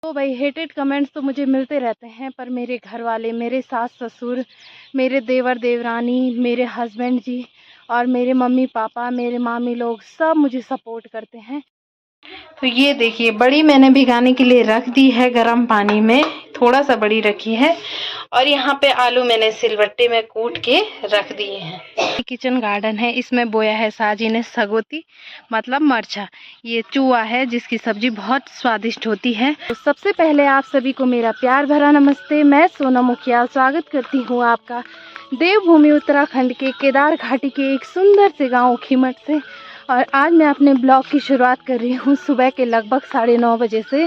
तो भाई hated comments तो मुझे मिलते रहते हैं, पर मेरे घर वाले, मेरे सास ससुर, मेरे देवर देवरानी, मेरे हस्बैंड जी और मेरे मम्मी पापा, मेरे मामी लोग सब मुझे सपोर्ट करते हैं। तो ये देखिए, बड़ी मैंने भिगाने के लिए रख दी है गर्म पानी में, थोड़ा सा बड़ी रखी है। और यहाँ पे आलू मैंने सिलबट्टे में कूट के रख दिए हैं। किचन गार्डन है, इसमें बोया है साजी ने सगोती मतलब मरचा। ये चूआ है जिसकी सब्जी बहुत स्वादिष्ट होती है। तो सबसे पहले आप सभी को मेरा प्यार भरा नमस्ते। मैं सोनम मुखियाल स्वागत करती हूँ आपका देवभूमि उत्तराखंड के केदार घाटी के एक सुंदर से गाँव खीमठ से। और आज मैं अपने ब्लॉग की शुरुआत कर रही हूँ सुबह के लगभग 9:30 बजे से।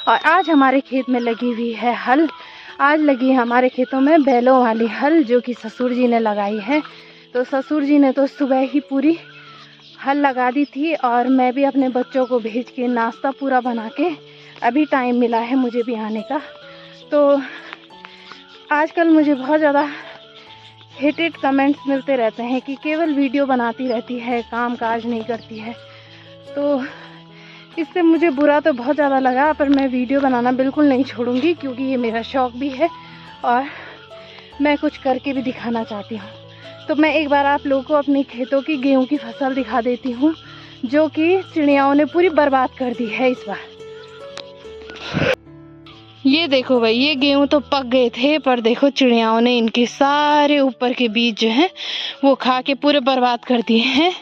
और आज हमारे खेत में लगी हुई है हल। आज लगी है हमारे खेतों में बैलों वाली हल, जो कि ससुर जी ने लगाई है। तो ससुर जी ने तो सुबह ही पूरी हल लगा दी थी और मैं भी अपने बच्चों को भेज के नाश्ता पूरा बना के अभी टाइम मिला है मुझे भी आने का। तो आजकल मुझे बहुत ज़्यादा हेटेड कमेंट्स मिलते रहते हैं कि केवल वीडियो बनाती रहती है, काम काज नहीं करती है। तो इससे मुझे बुरा तो बहुत ज़्यादा लगा, पर मैं वीडियो बनाना बिल्कुल नहीं छोड़ूंगी, क्योंकि ये मेरा शौक़ भी है और मैं कुछ करके भी दिखाना चाहती हूँ। तो मैं एक बार आप लोगों को अपने खेतों की गेहूं की फसल दिखा देती हूँ, जो कि चिड़ियाओं ने पूरी बर्बाद कर दी है इस बार। ये देखो भाई, ये गेहूं तो पक गए थे, पर देखो चिड़ियाओं ने इनके सारे ऊपर के बीज जो हैं वो खा के पूरे बर्बाद कर दिए हैं।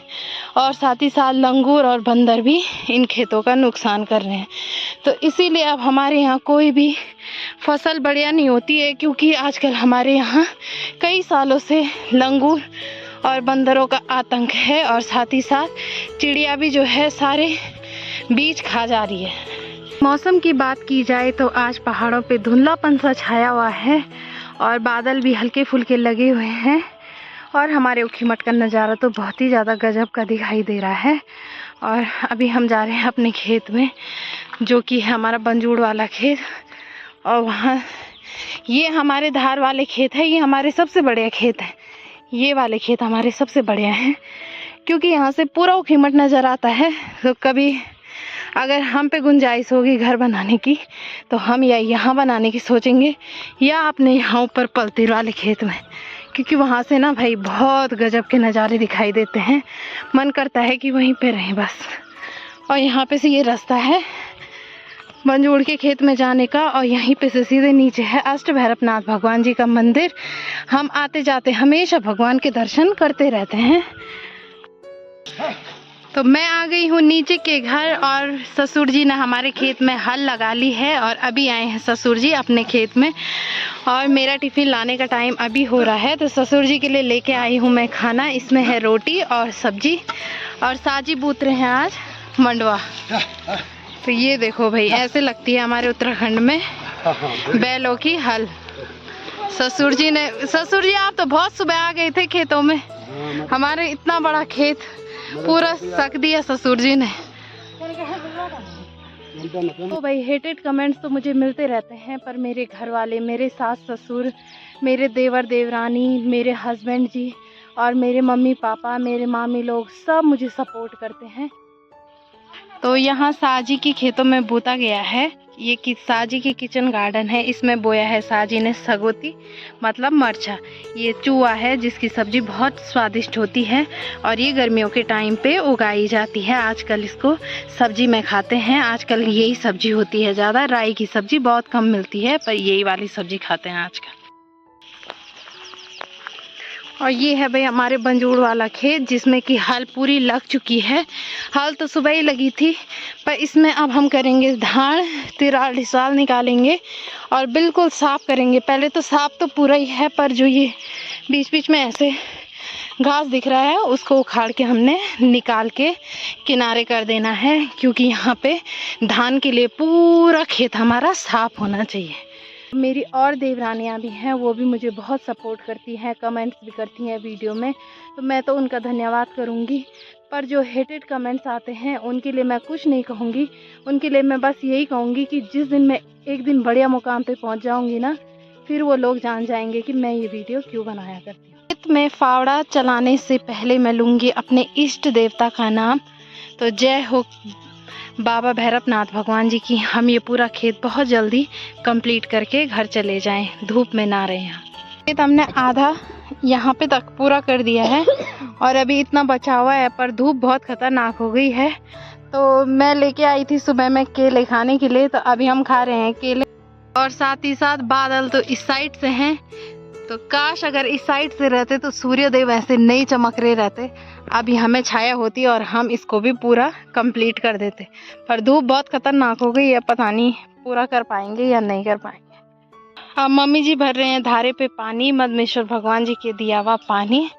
और साथ ही साथ लंगूर और बंदर भी इन खेतों का नुकसान कर रहे हैं। तो इसीलिए अब हमारे यहाँ कोई भी फसल बढ़िया नहीं होती है, क्योंकि आजकल हमारे यहाँ कई सालों से लंगूर और बंदरों का आतंक है। और साथ ही साथ चिड़िया भी जो है सारे बीज खा जा रही है। मौसम की बात की जाए तो आज पहाड़ों पे धुंधलापन सा छाया हुआ है और बादल भी हल्के फुल्के लगे हुए हैं। और हमारे खीमठ का नज़ारा तो बहुत ही ज़्यादा गजब का दिखाई दे रहा है। और अभी हम जा रहे हैं अपने खेत में, जो कि है हमारा बंजूड़ वाला खेत। और वहाँ ये हमारे धार वाले खेत है, ये हमारे सबसे बड़े खेत है। ये वाले खेत हमारे सबसे बड़े हैं, क्योंकि यहाँ से पूरा खीमठ नज़र आता है। तो कभी अगर हम पे गुंजाइश होगी घर बनाने की, तो हम या यहाँ बनाने की सोचेंगे या अपने यहाँ ऊपर पलतीर वाले खेत में, क्योंकि वहाँ से ना भाई बहुत गजब के नज़ारे दिखाई देते हैं। मन करता है कि वहीं पे रहें बस। और यहाँ पे से ये रास्ता है बंजूड़ के खेत में जाने का, और यहीं पे से सीधे नीचे है अष्ट भैरवनाथ भगवान जी का मंदिर। हम आते जाते हमेशा भगवान के दर्शन करते रहते हैं। तो मैं आ गई हूँ नीचे के घर, और ससुर जी ने हमारे खेत में हल लगा ली है और अभी आए हैं ससुर जी अपने खेत में। और मेरा टिफ़िन लाने का टाइम अभी हो रहा है, तो ससुर जी के लिए लेके आई हूँ मैं खाना। इसमें है रोटी और सब्जी, और साजी बूत रहे हैं आज मंडवा। तो ये देखो भाई, ऐसे लगती है हमारे उत्तराखंड में बैलों की हल। ससुर जी आप तो बहुत सुबह आ गए थे खेतों में। हमारे इतना बड़ा खेत पूरा सक दिया ससुर जी ने। तो भाई हेटेड कमेंट्स तो मुझे मिलते रहते हैं, पर मेरे घर वाले, मेरे सास ससुर, मेरे देवर देवरानी, मेरे हस्बैंड जी और मेरे मम्मी पापा, मेरे मामी लोग सब मुझे सपोर्ट करते हैं। तो यहाँ साजी की खेतों में बोता गया है। ये साजी की किचन गार्डन है, इसमें बोया है साजी ने सगोती मतलब मरचा। ये चूआ है जिसकी सब्जी बहुत स्वादिष्ट होती है और ये गर्मियों के टाइम पे उगाई जाती है। आजकल इसको सब्जी में खाते हैं, आजकल यही सब्जी होती है ज़्यादा। राई की सब्जी बहुत कम मिलती है, पर यही वाली सब्जी खाते हैं आजकल। और ये है भाई हमारे बंजूड़ वाला खेत, जिसमें कि हल पूरी लग चुकी है। हल तो सुबह ही लगी थी, पर इसमें अब हम करेंगे धान, तिराड़ निकालेंगे और बिल्कुल साफ़ करेंगे। पहले तो साफ़ तो पूरा ही है, पर जो ये बीच बीच में ऐसे घास दिख रहा है उसको उखाड़ के हमने निकाल के किनारे कर देना है, क्योंकि यहाँ पे धान के लिए पूरा खेत हमारा साफ़ होना चाहिए। मेरी और देवरानियाँ भी हैं, वो भी मुझे बहुत सपोर्ट करती हैं, कमेंट्स भी करती हैं वीडियो में, तो मैं तो उनका धन्यवाद करूँगी। पर जो हेटेड कमेंट्स आते हैं उनके लिए मैं कुछ नहीं कहूँगी। उनके लिए मैं बस यही कहूँगी कि जिस दिन मैं एक दिन बढ़िया मुकाम पे पहुँच जाऊँगी ना, फिर वो लोग जान जाएंगे कि मैं ये वीडियो क्यों बनाया करती हूँ। खेत में फावड़ा चलाने से पहले मैं लूँगी अपने इष्ट देवता का नाम। तो जय हो बाबा भैरवनाथ भगवान जी की हम ये पूरा खेत बहुत जल्दी कंप्लीट करके घर चले जाएं, धूप में ना रहें। खेत हमने आधा यहाँ पे तक पूरा कर दिया है और अभी इतना बचा हुआ है, पर धूप बहुत खतरनाक हो गई है। तो मैं लेके आई थी सुबह में केले खाने के लिए, तो अभी हम खा रहे हैं केले। और साथ ही साथ बादल तो इस साइड से हैं, तो काश अगर इस साइड से रहते तो सूर्यदेव ऐसे नहीं चमक रहे रहते, अभी हमें छाया होती और हम इसको भी पूरा कंप्लीट कर देते। पर धूप बहुत खतरनाक हो गई है, पता नहीं पूरा कर पाएंगे या नहीं कर पाएंगे। अब मम्मी जी भर रहे हैं धारे पे पानी, मदमेश्वर भगवान जी के दिया हुआ पानी।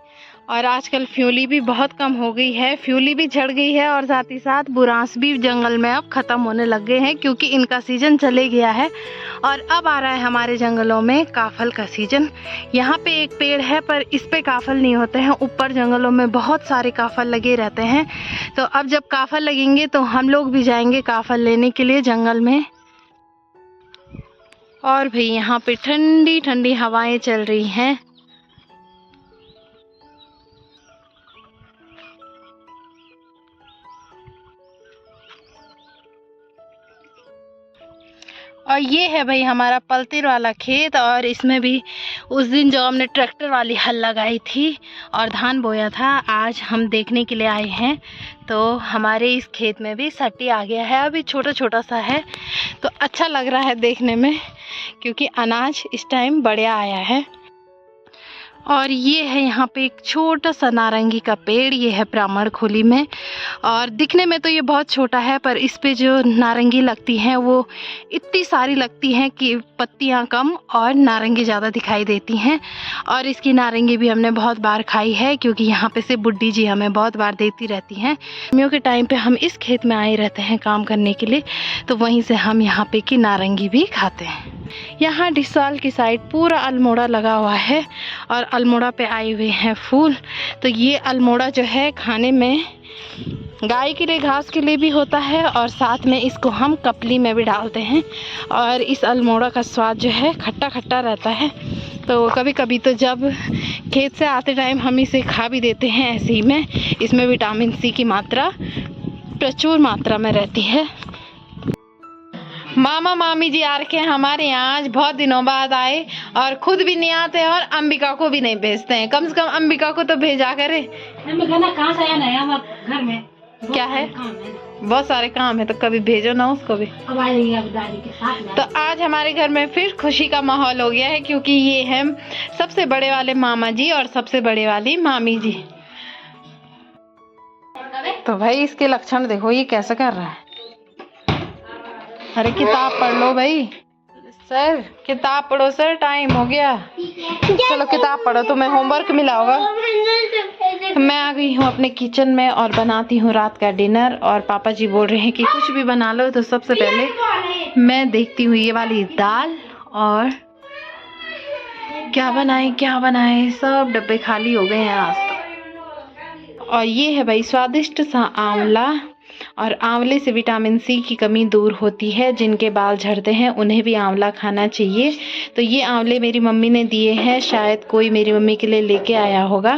और आजकल फ्यूली भी बहुत कम हो गई है, फ्यूली भी झड़ गई है और साथ ही साथ बुरांस भी जंगल में अब ख़त्म होने लग गए हैं, क्योंकि इनका सीज़न चले गया है। और अब आ रहा है हमारे जंगलों में काफल का सीज़न। यहाँ पे एक पेड़ है पर इस पे काफल नहीं होते हैं, ऊपर जंगलों में बहुत सारे काफल लगे रहते हैं। तो अब जब काफल लगेंगे तो हम लोग भी जाएंगे काफल लेने के लिए जंगल में। और भाई यहाँ पे ठंडी ठंडी हवाएं चल रही हैं। और ये है भाई हमारा पलतिर वाला खेत, और इसमें भी उस दिन जो हमने ट्रैक्टर वाली हल लगाई थी और धान बोया था, आज हम देखने के लिए आए हैं। तो हमारे इस खेत में भी सट्टी आ गया है, अभी छोटा छोटा सा है, तो अच्छा लग रहा है देखने में, क्योंकि अनाज इस टाइम बढ़िया आया है। और ये है यहाँ पे एक छोटा सा नारंगी का पेड़, ये है ब्राह्मण खोली में। और दिखने में तो ये बहुत छोटा है, पर इस पे जो नारंगी लगती हैं वो इतनी सारी लगती हैं कि पत्तियाँ कम और नारंगी ज़्यादा दिखाई देती हैं। और इसकी नारंगी भी हमने बहुत बार खाई है, क्योंकि यहाँ पे से बुड्ढी जी हमें बहुत बार देती रहती हैं। गर्मियों के टाइम पे हम इस खेत में आए रहते हैं काम करने के लिए, तो वहीं से हम यहाँ पे की नारंगी भी खाते हैं। यहाँ डिसाल की साइड पूरा अल्मोड़ा लगा हुआ है और अल्मोड़ा पे आए हुए हैं फूल। तो ये अल्मोड़ा जो है खाने में गाय के लिए, घास के लिए भी होता है, और साथ में इसको हम कपली में भी डालते हैं। और इस अल्मोड़ा का स्वाद जो है खट्टा खट्टा रहता है। तो कभी कभी तो जब खेत से आते टाइम हम इसे खा भी देते हैं ऐसे ही में। इसमें विटामिन सी की मात्रा प्रचुर मात्रा में रहती है। मामा मामी जी आ रखे हैं हमारे यहाँ, आज बहुत दिनों बाद आए, और खुद भी नहीं आते और अंबिका को भी नहीं भेजते हैं। कम से कम अंबिका को तो भेजा करे। कहाँ से आया ना घर में क्या है, बहुत सारे काम है, तो कभी भेजो ना उसको भी। अब आएंगे अब दादी के साथ। तो आज हमारे घर में फिर खुशी का माहौल हो गया है, क्योंकि ये है सबसे बड़े वाले मामा जी और सबसे बड़े वाली मामी जी। तो भाई इसके लक्षण देखो, ये कैसे कर रहा है। अरे किताब पढ़ लो भाई। सर किताब पढ़ो सर, टाइम हो गया। चलो किताब पढ़ो, तुम्हें होमवर्क मिला होगा। मैं आ गई हूँ अपने किचन में और बनाती हूँ रात का डिनर। और पापा जी बोल रहे हैं कि कुछ भी बना लो, तो सबसे पहले मैं देखती हूँ ये वाली दाल, और क्या बनाए, सब डब्बे खाली हो गए हैं आज तो। और ये है भाई स्वादिष्ट सा आंवला, और आंवले से विटामिन सी की कमी दूर होती है। जिनके बाल झड़ते हैं उन्हें भी आंवला खाना चाहिए। तो ये आंवले मेरी मम्मी ने दिए हैं, शायद कोई मेरी मम्मी के लिए लेके आया होगा।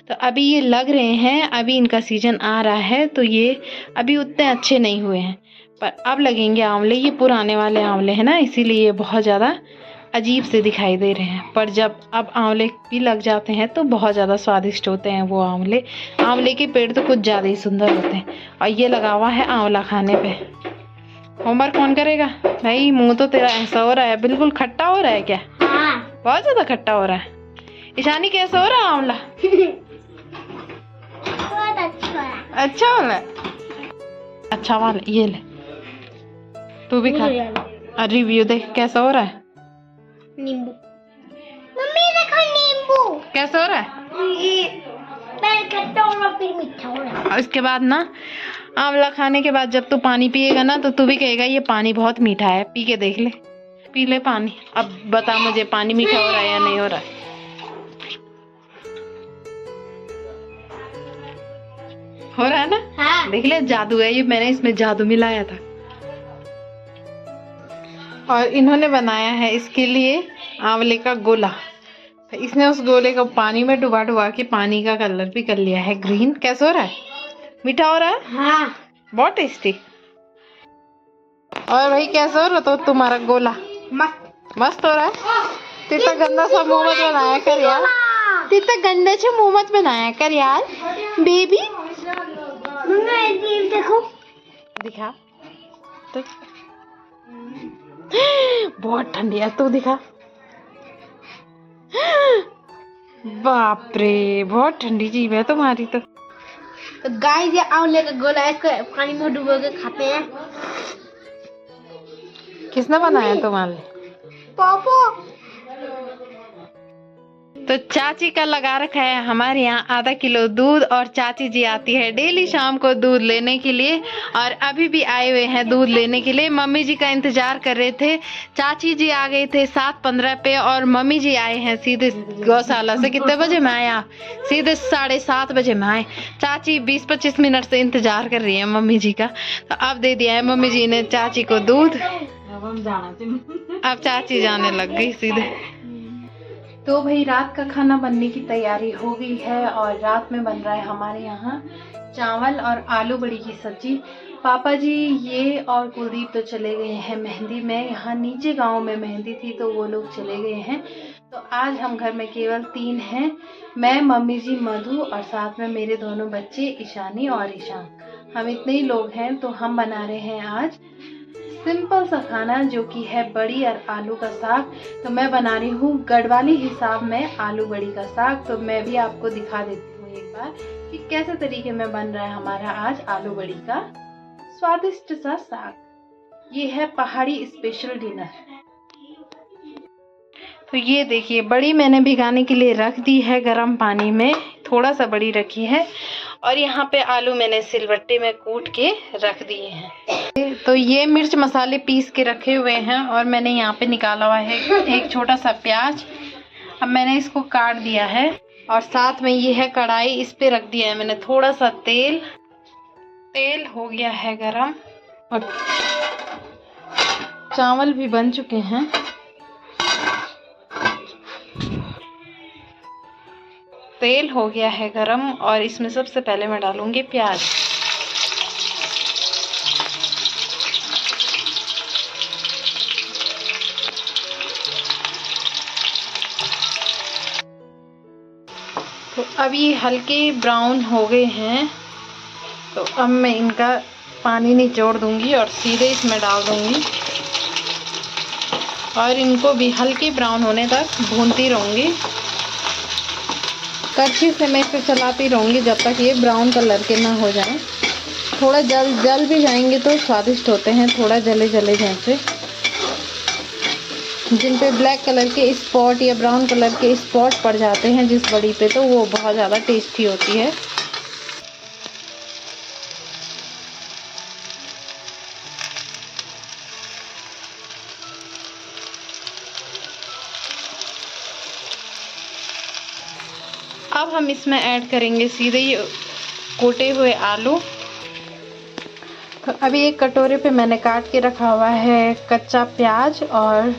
तो अभी ये लग रहे हैं, अभी इनका सीजन आ रहा है, तो ये अभी उतने अच्छे नहीं हुए हैं, पर अब लगेंगे आंवले। ये पुराने वाले आंवले हैं ना, इसीलिए बहुत ज़्यादा अजीब से दिखाई दे रहे हैं, पर जब अब आंवले भी लग जाते हैं तो बहुत ज़्यादा स्वादिष्ट होते हैं वो आंवले। आंवले के पेड़ तो कुछ ज़्यादा ही सुंदर होते हैं। और ये लगा हुआ है आंवला खाने पे। होमवर्क कौन करेगा भाई? मुंह तो तेरा ऐसा हो रहा है, बिल्कुल खट्टा हो रहा है क्या? हाँ। बहुत ज़्यादा खट्टा हो रहा है। ईशानी कैसा हो रहा है आंवला? अच्छा हो रहा है। अच्छा वाला ये ले, तू भी खा। रिव्यू देख कैसा हो रहा है। नींबू मम्मी देखो, नींबू कैसा हो रहा है? पहले खट्टा और फिर मीठा हो रहा है। और इसके बाद ना, आंवला खाने के बाद जब तू पानी पिएगा ना, तो तू भी कहेगा ये पानी बहुत मीठा है। पी के देख ले, पी ले पानी। अब बता मुझे, पानी मीठा हो रहा है या नहीं हो रहा है? हो रहा है ना? हाँ। देख ले, जादू है ये, मैंने इसमें जादू मिलाया था। और इन्होंने बनाया है इसके लिए आंवले का गोला। इसने उस गोले को पानी में डुबा के पानी का कलर भी कर लिया है ग्रीन। कैसा हो रहा है? मीठा हो रहा है? हाँ। बहुत टेस्टी। और भाई कैसा हो रहा तो तुम्हारा गोला? मस्त हो रहा है। तितना गंदा सा मुंह मत बनाया कर यार, तितना गंदा सा मुंह मत बनाया कर यार बेबी। देखो दिखा तो बहुत ठंडी है, तू दिखा। बाप रे बहुत ठंडी जीभ है तुम्हारी तो। गाइस ये आंवले का गोला है, इसको पानी में डुबो के खाते हैं। किसने बनाया तुम्हारे? पापा। तो चाची का लगा रखा है हमारे यहाँ आधा किलो दूध, और चाची जी आती है डेली शाम को दूध लेने के लिए, और अभी भी आए हुए हैं दूध लेने के लिए। मम्मी जी का इंतजार कर रहे थे। चाची जी आ गए थे 7:15 पे, और मम्मी जी आए हैं सीधे गौशाला से। कितने बजे में आया? सीधे 7:30 बजे में आए। चाची 20-25 मिनट से इंतजार कर रही है मम्मी जी का। तो अब दे दिया है मम्मी जी ने चाची को दूध। अब चाची जाने लग गई सीधे। तो भाई रात का खाना बनने की तैयारी हो गई है, और रात में बन रहा है हमारे यहाँ चावल और आलू बड़ी की सब्जी। पापा जी ये और कुलदीप तो चले गए हैं मेहंदी में। यहाँ नीचे गांव में मेहंदी थी तो वो लोग चले गए हैं। तो आज हम घर में केवल 3 हैं, मैं, मम्मी जी, मधु, और साथ में मेरे दोनों बच्चे ईशानी और ईशान। हम इतने ही लोग हैं। तो हम बना रहे हैं आज सिंपल सा खाना, जो कि है बड़ी और आलू का साग। तो मैं बना रही हूँ गढ़वाली हिसाब में आलू बड़ी का साग। तो मैं भी आपको दिखा देती हूँ एक बार कि कैसे तरीके में बन रहा है हमारा आज आलू बड़ी का स्वादिष्ट सा साग। ये है पहाड़ी स्पेशल डिनर। तो ये देखिए बड़ी मैंने भिगाने के लिए रख दी है गर्म पानी में, थोड़ा सा बड़ी रखी है। और यहाँ पे आलू मैंने सिलबट्टे में कूट के रख दिए हैं। तो ये मिर्च मसाले पीस के रखे हुए हैं, और मैंने यहाँ पे निकाला हुआ है एक छोटा सा प्याज। अब मैंने इसको काट दिया है, और साथ में ये है कढ़ाई, इस पे रख दिया है मैंने थोड़ा सा तेल। तेल हो गया है गरम, और चावल भी बन चुके हैं। तेल हो गया है गरम, और इसमें सबसे पहले मैं डालूंगी प्याज। तो अब ये हल्के ब्राउन हो गए हैं। तो अब मैं इनका पानी निचोड़ दूंगी और सीधे इसमें डाल दूंगी, और इनको भी हल्के ब्राउन होने तक भूनती रहूंगी। कच्ची से मैं इसे चलाती रहूँगी जब तक ये ब्राउन कलर के ना हो जाएं। थोड़ा जल भी जाएंगे तो स्वादिष्ट होते हैं, थोड़ा जले जले जैसे। जिन पे ब्लैक कलर के स्पॉट या ब्राउन कलर के स्पॉट पड़ जाते हैं जिस बड़ी पे, तो वो बहुत ज़्यादा टेस्टी होती है। अब हम इसमें ऐड करेंगे सीधे ये कूटे हुए आलू। तो अभी एक कटोरे पे मैंने काट के रखा हुआ है कच्चा प्याज और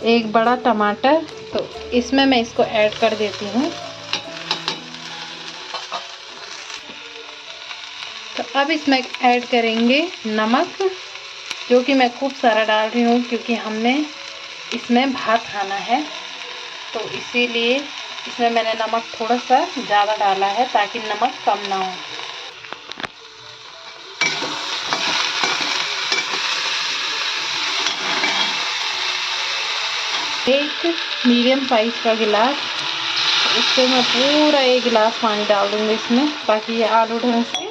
एक बड़ा टमाटर। तो इसमें मैं इसको ऐड कर देती हूँ। तो अब इसमें ऐड करेंगे नमक, जो कि मैं खूब सारा डाल रही हूँ क्योंकि हमने इसमें भात खाना है। तो इसीलिए इसमें मैंने नमक थोड़ा सा ज़्यादा डाला है ताकि नमक कम ना हो। एक मीडियम साइज का गिलास, इससे मैं पूरा 1 गिलास पानी डाल दूँगी इसमें, ताकि ये आलू ढंग से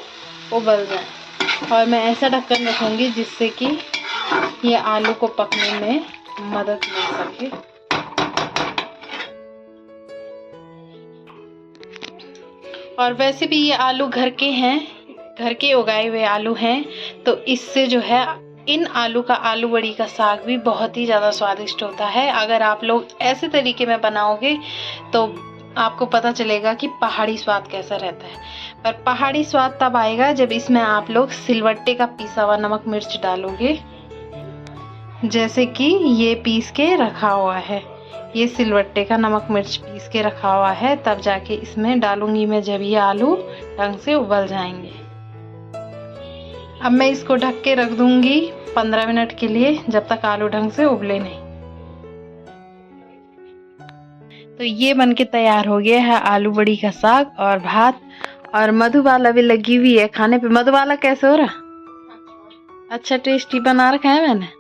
उबल जाए। और मैं ऐसा ढक्कन रखूँगी जिससे कि ये आलू को पकने में मदद मिल सके। और वैसे भी ये आलू घर के हैं, घर के उगाए हुए आलू हैं। तो इससे जो है इन आलू का आलू बड़ी का साग भी बहुत ही ज़्यादा स्वादिष्ट होता है। अगर आप लोग ऐसे तरीके में बनाओगे तो आपको पता चलेगा कि पहाड़ी स्वाद कैसा रहता है। पर पहाड़ी स्वाद तब आएगा जब इसमें आप लोग सिलवट्टे का पिसा हुआ नमक मिर्च डालोगे, जैसे कि ये पीस के रखा हुआ है। ये सिलवट्टे का नमक मिर्च पीस के रखा हुआ है, तब जाके इसमें डालूंगी मैं जब ये आलू ढंग से उबल जाएंगे। अब मैं इसको ढक के रख दूंगी 15 मिनट के लिए, जब तक आलू ढंग से उबले नहीं। तो ये बनके तैयार हो गया है आलू बड़ी का साग और भात। और मधुबाला भी लगी हुई है खाने पे। मधुबाला कैसे हो रहा? अच्छा टेस्टी बना रखा है मैंने।